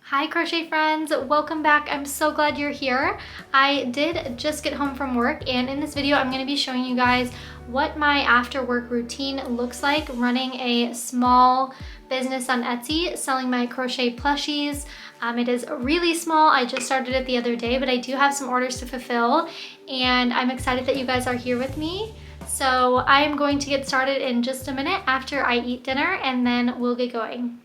Hi crochet friends, welcome back. I'm so glad you're here. I did just get home from work, and in this video I'm going to be showing you guys what my after work routine looks like running a small business on Etsy selling my crochet plushies. It is really small. I just started it the other day, but I do have some orders to fulfill and I'm excited that you guys are here with me. So I'm going to get started in just a minute after I eat dinner and then we'll get going.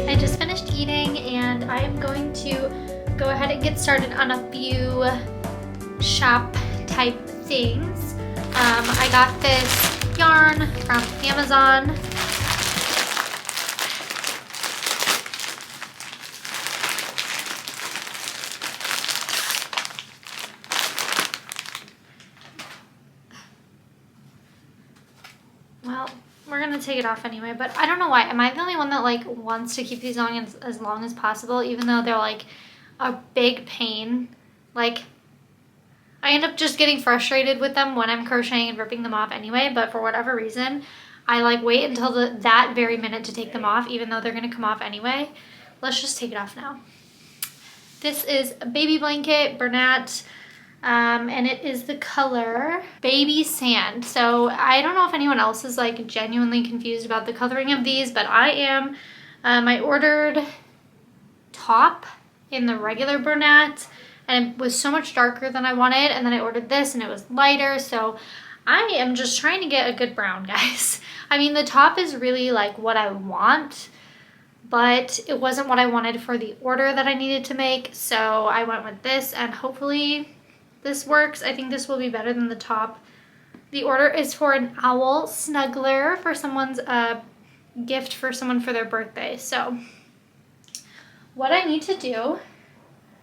I just finished eating and I am going to go ahead and get started on a few shop type things. I got this yarn from Amazon. Well, we're gonna take it off anyway, but I don't know why. Am I the only one that like wants to keep these on as long as possible, even though they're like a big pain? Like, I end up just getting frustrated with them when I'm crocheting and ripping them off anyway, but for whatever reason, I like wait until that very minute to take them off, even though they're gonna come off anyway. Let's just take it off now. This is a baby blanket, Bernat. And it is the color Baby Sand. So I don't know if anyone else is like genuinely confused about the coloring of these, but I am. I ordered top in the regular Bernat and it was so much darker than I wanted, and then I ordered this and it was lighter, so I am just trying to get a good brown, guys. I mean, the top is really like what I want, but it wasn't what I wanted for the order that I needed to make, so I went with this and hopefully this works. I think this will be better than the top. The order is for an owl snuggler for someone's gift for someone for their birthday. So what I need to do,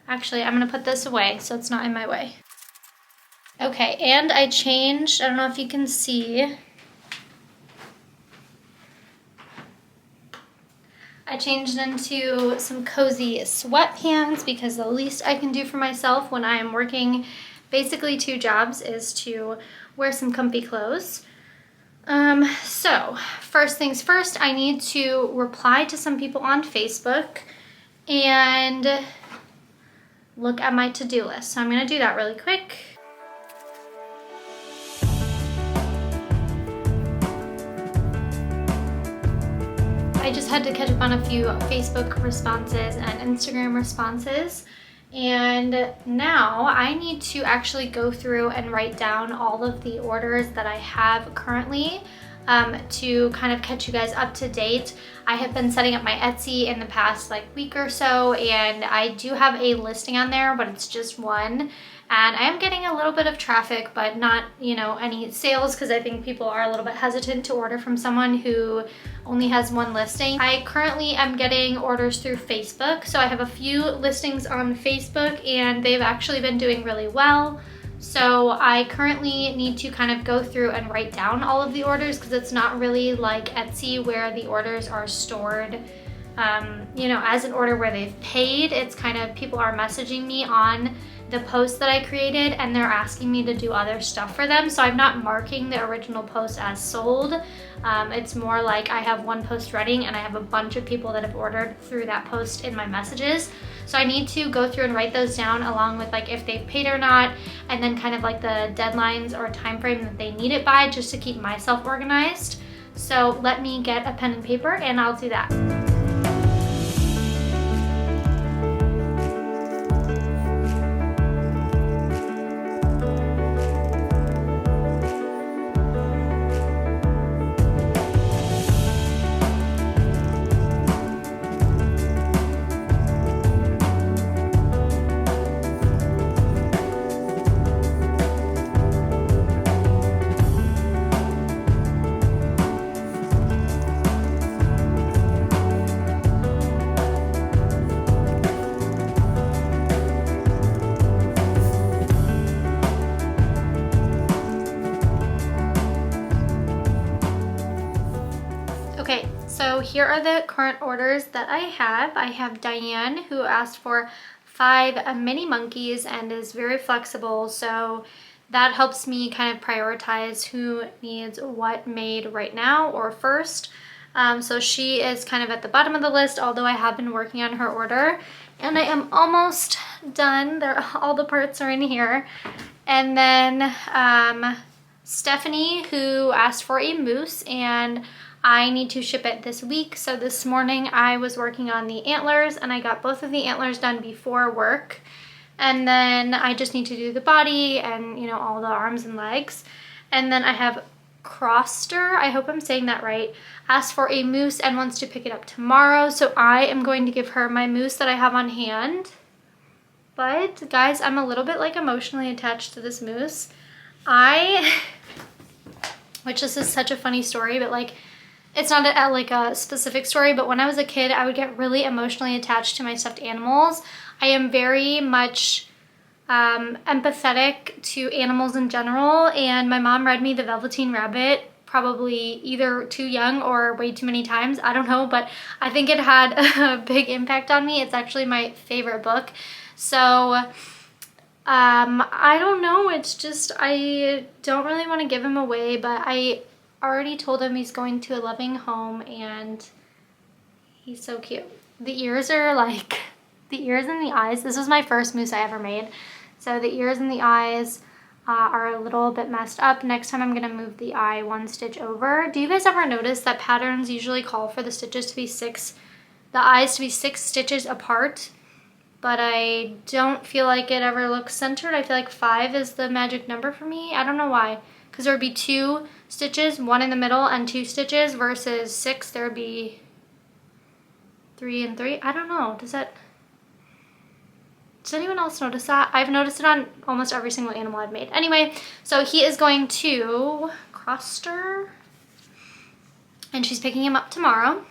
actually I'm gonna put this away so it's not in my way. Okay, and I changed, I don't know if you can see, I changed into some cozy sweatpants because the least I can do for myself when I'm working basically 2 jobs is to wear some comfy clothes. So first things first, I need to reply to some people on Facebook and look at my to-do list. So I'm gonna do that really quick. I just had to catch up on a few Facebook responses and Instagram responses. And now I need to actually go through and write down all of the orders that I have currently to kind of catch you guys up to date. I have been setting up my Etsy in the past like week or so, and I do have a listing on there, but it's just one. And I am getting a little bit of traffic, but not, you know, any sales, because I think people are a little bit hesitant to order from someone who only has one listing. I currently am getting orders through Facebook. So I have a few listings on Facebook and they've actually been doing really well. So I currently need to kind of go through and write down all of the orders, because it's not really like Etsy where the orders are stored you know, as an order where they've paid. It's kind of people are messaging me on the post that I created and they're asking me to do other stuff for them. So I'm not marking the original post as sold. It's more like I have one post ready and I have a bunch of people that have ordered through that post in my messages. So I need to go through and write those down along with like if they've paid or not, and then kind of like the deadlines or time frame that they need it by, just to keep myself organized. So let me get a pen and paper and I'll do that. Okay, so here are the current orders that I have. I have Diane, who asked for 5 mini monkeys and is very flexible. So that helps me kind of prioritize who needs what made right now or first. So she is kind of at the bottom of the list, although I have been working on her order. And I am almost done. All the parts are in here. And then Stephanie, who asked for a moose, and I need to ship it this week. So this morning I was working on the antlers, and I got both of the antlers done before work. And then I just need to do the body and, you know, all the arms and legs. And then I have Croster, I hope I'm saying that right, asked for a moose and wants to pick it up tomorrow. So I am going to give her my moose that I have on hand. But guys, I'm a little bit like emotionally attached to this moose. Which this is such a funny story, but like, it's not like a specific story, but when I was a kid, I would get really emotionally attached to my stuffed animals. I am very much empathetic to animals in general, and my mom read me The Velveteen Rabbit probably either too young or way too many times. I don't know, but I think it had a big impact on me. It's actually my favorite book. So I don't know, it's just I don't really want to give him away, but I already told him he's going to a loving home, and he's so cute. The ears are like, the ears and the eyes, this was my first moose I ever made, so the ears and the eyes are a little bit messed up. Next time I'm going to move the eye one stitch over. Do you guys ever notice that patterns usually call for the stitches to be the eyes to be 6 stitches apart? But I don't feel like it ever looks centered. I feel like 5 is the magic number for me. I don't know why. Because there would be 2 stitches, 1 in the middle and 2 stitches, versus 6, there would be 3 and 3. I don't know. Does anyone else notice that? I've noticed it on almost every single animal I've made. Anyway, so he is going to Croster, and she's picking him up tomorrow.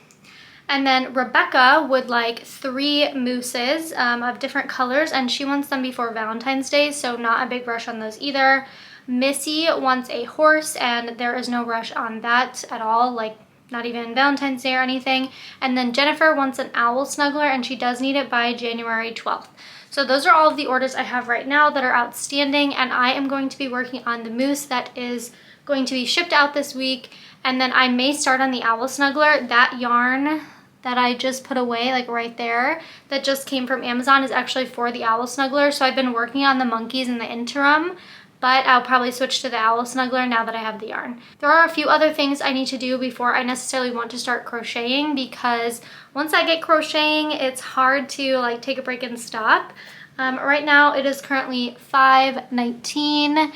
And then Rebecca would like 3 mooses of different colors, and she wants them before Valentine's Day, so not a big rush on those either. Missy wants a horse, and there is no rush on that at all, like not even Valentine's Day or anything. And then Jennifer wants an owl snuggler, and she does need it by January 12th. So those are all of the orders I have right now that are outstanding, and I am going to be working on the moose that is going to be shipped out this week. And then I may start on the owl snuggler. That yarn that I just put away, like right there, that just came from Amazon, is actually for the owl snuggler. So I've been working on the monkeys in the interim, but I'll probably switch to the owl snuggler now that I have the yarn. There are a few other things I need to do before I necessarily want to start crocheting, because once I get crocheting, it's hard to like take a break and stop. Right now it is currently 5:19,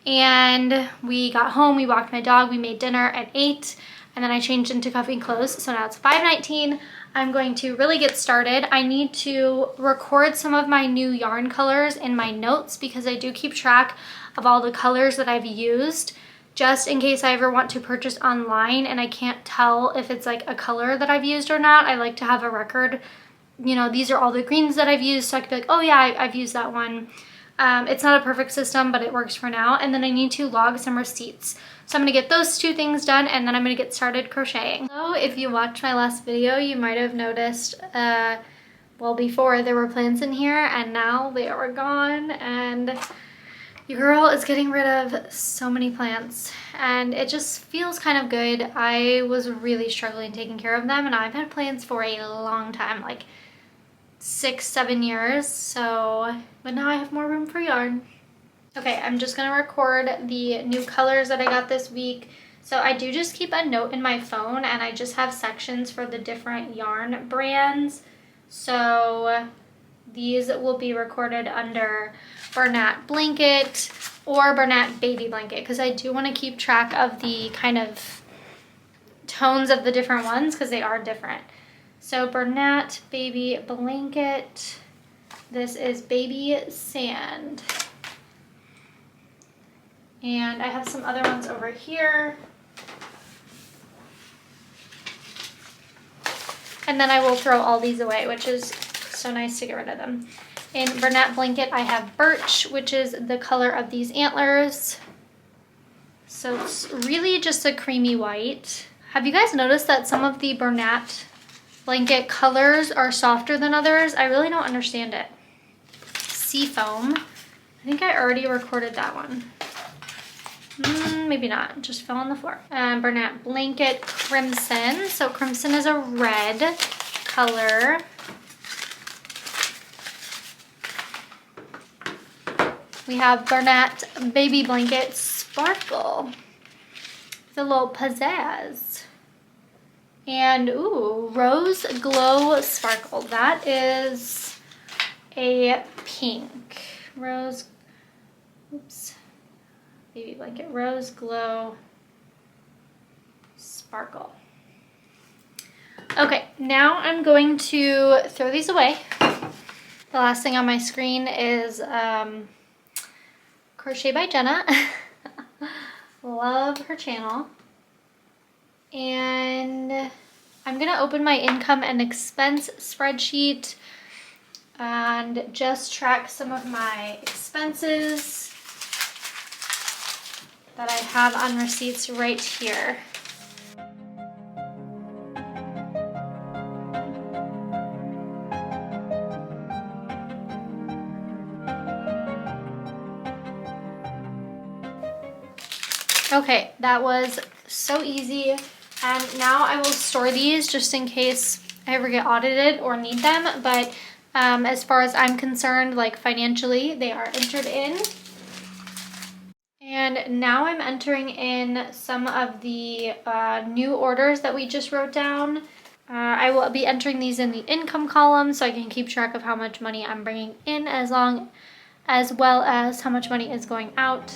and we got home, we walked my dog, we made dinner at 8, and then I changed into comfy clothes. So now it's 5:19. I'm going to really get started. I need to record some of my new yarn colors in my notes, because I do keep track of all the colors that I've used, just in case I ever want to purchase online and I can't tell if it's like a color that I've used or not. I like to have a record, you know, these are all the greens that I've used, so I could be like, oh yeah, I've used that one. It's not a perfect system, but it works for now. And then I need to log some receipts. So I'm gonna get those 2 things done, and then I'm gonna get started crocheting. So if you watched my last video, you might have noticed, well, before there were plants in here, and now they are gone, and your girl is getting rid of so many plants, and it just feels kind of good. I was really struggling taking care of them, and I've had plants for a long time, like 6-7 years, so, but now I have more room for yarn. Okay, I'm just gonna record the new colors that I got this week. So I do just keep a note in my phone, and I just have sections for the different yarn brands. So these will be recorded under Bernat Blanket or Bernat Baby Blanket, because I do want to keep track of the kind of tones of the different ones, because they are different. So Bernat Baby Blanket, this is Baby Sand. And I have some other ones over here. And then I will throw all these away, which is so nice to get rid of them. In Bernat Blanket, I have Birch, which is the color of these antlers. So it's really just a creamy white. Have you guys noticed that some of the Bernat Blanket colors are softer than others? I really don't understand it. Seafoam. I think I already recorded that one. Maybe not, just fell on the floor. Bernat Blanket Crimson. So crimson is a red color. We have Bernat Baby Blanket Sparkle. It's a little pizzazz. And ooh, Rose Glow Sparkle. That is a pink. Rose, oops. Baby Blanket Rose Glow Sparkle. Okay, now I'm going to throw these away. The last thing on my screen is Crochet by Jenna. Love her channel. And I'm gonna open my income and expense spreadsheet and just track some of my expenses that I have on receipts right here. Okay, that was so easy. And now I will store these just in case I ever get audited or need them. But as far as I'm concerned, like financially, they are entered in. And now I'm entering in some of the new orders that we just wrote down. I will be entering these in the income column so I can keep track of how much money I'm bringing in as well as how much money is going out.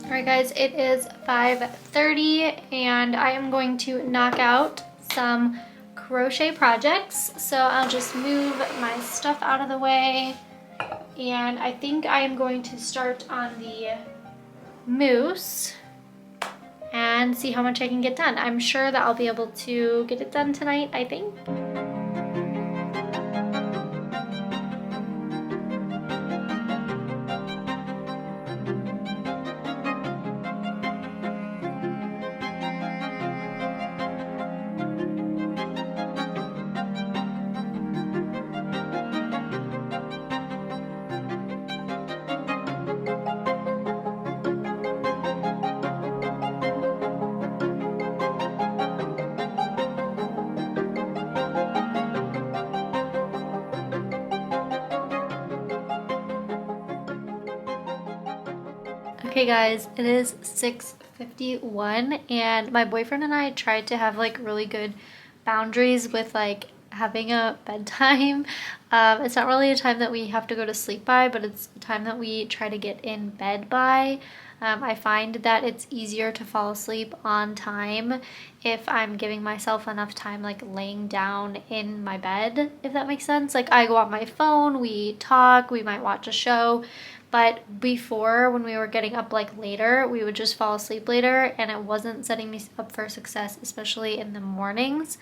Alright guys, it is 5:30 and I am going to knock out some crochet projects. So I'll just move my stuff out of the way, and I think I am going to start on the moose and see how much I can get done. I'm sure that I'll be able to get it done tonight, I think. Okay guys, it is 6:51 and my boyfriend and I tried to have like really good boundaries with like having a bedtime. It's not really a time that we have to go to sleep by, but it's a time that we try to get in bed by. I find that it's easier to fall asleep on time if I'm giving myself enough time like laying down in my bed, if that makes sense. Like I go on my phone, we talk, we might watch a show, but before when we were getting up like later, we would just fall asleep later and it wasn't setting me up for success, especially in the mornings.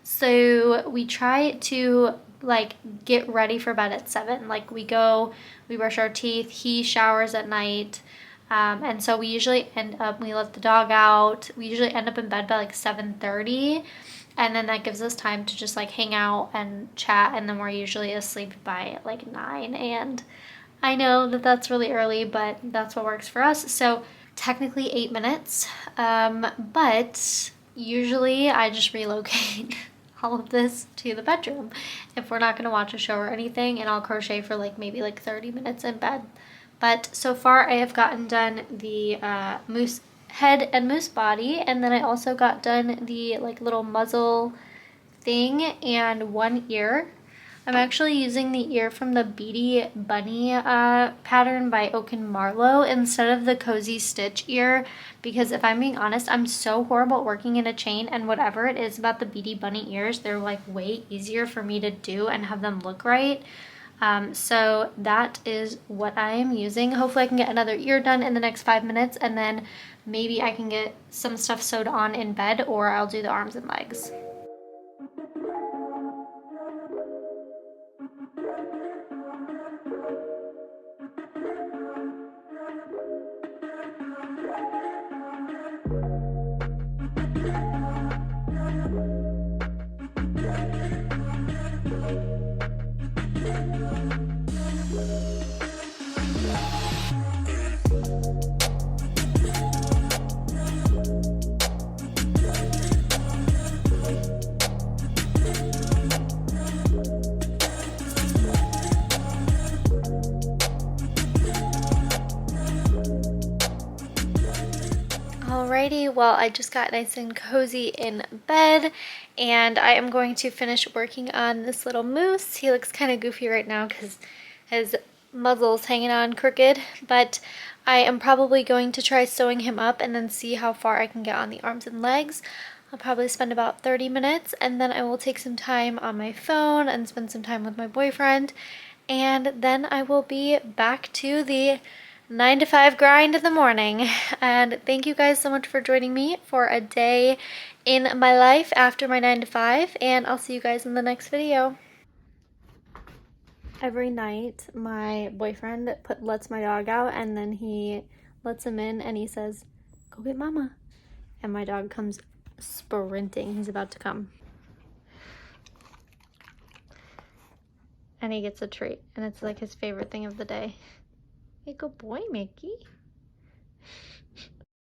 So we try to like get ready for bed at 7. Like we brush our teeth, he showers at night. And so we usually we let the dog out. We usually end up in bed by like 7:30. And then that gives us time to just like hang out and chat. And then we're usually asleep by like 9. And I know that that's really early, but that's what works for us. So technically 8 minutes. But usually I just relocate all of this to the bedroom if we're not going to watch a show or anything, and I'll crochet for like maybe like 30 minutes in bed. But so far I have gotten done the moose head and moose body, and then I also got done the like little muzzle thing and one ear. I'm actually using the ear from the Beady Bunny pattern by Oak and Marlow instead of the Cozy Stitch ear, because if I'm being honest, I'm so horrible at working in a chain, and whatever it is about the Beady Bunny ears, they're like way easier for me to do and have them look right. So that is what I am using. Hopefully I can get another ear done in the next 5 minutes, and then maybe I can get some stuff sewed on in bed, or I'll do the arms and legs. Alrighty, well, I just got nice and cozy in bed, and I am going to finish working on this little moose. He looks kind of goofy right now because his muzzle's hanging on crooked, but I am probably going to try sewing him up and then see how far I can get on the arms and legs. I'll probably spend about 30 minutes, and then I will take some time on my phone and spend some time with my boyfriend, and then I will be back to the 9 to 5 grind in the morning. And thank you guys so much for joining me for a day in my life after my 9 to 5, and I'll see you guys in the next video. Every night my boyfriend lets my dog out, and then he lets him in and he says, "Go get mama," and my dog comes sprinting. He's about to come, and he gets a treat, and it's like his favorite thing of the day. Hey, good boy, Mickey.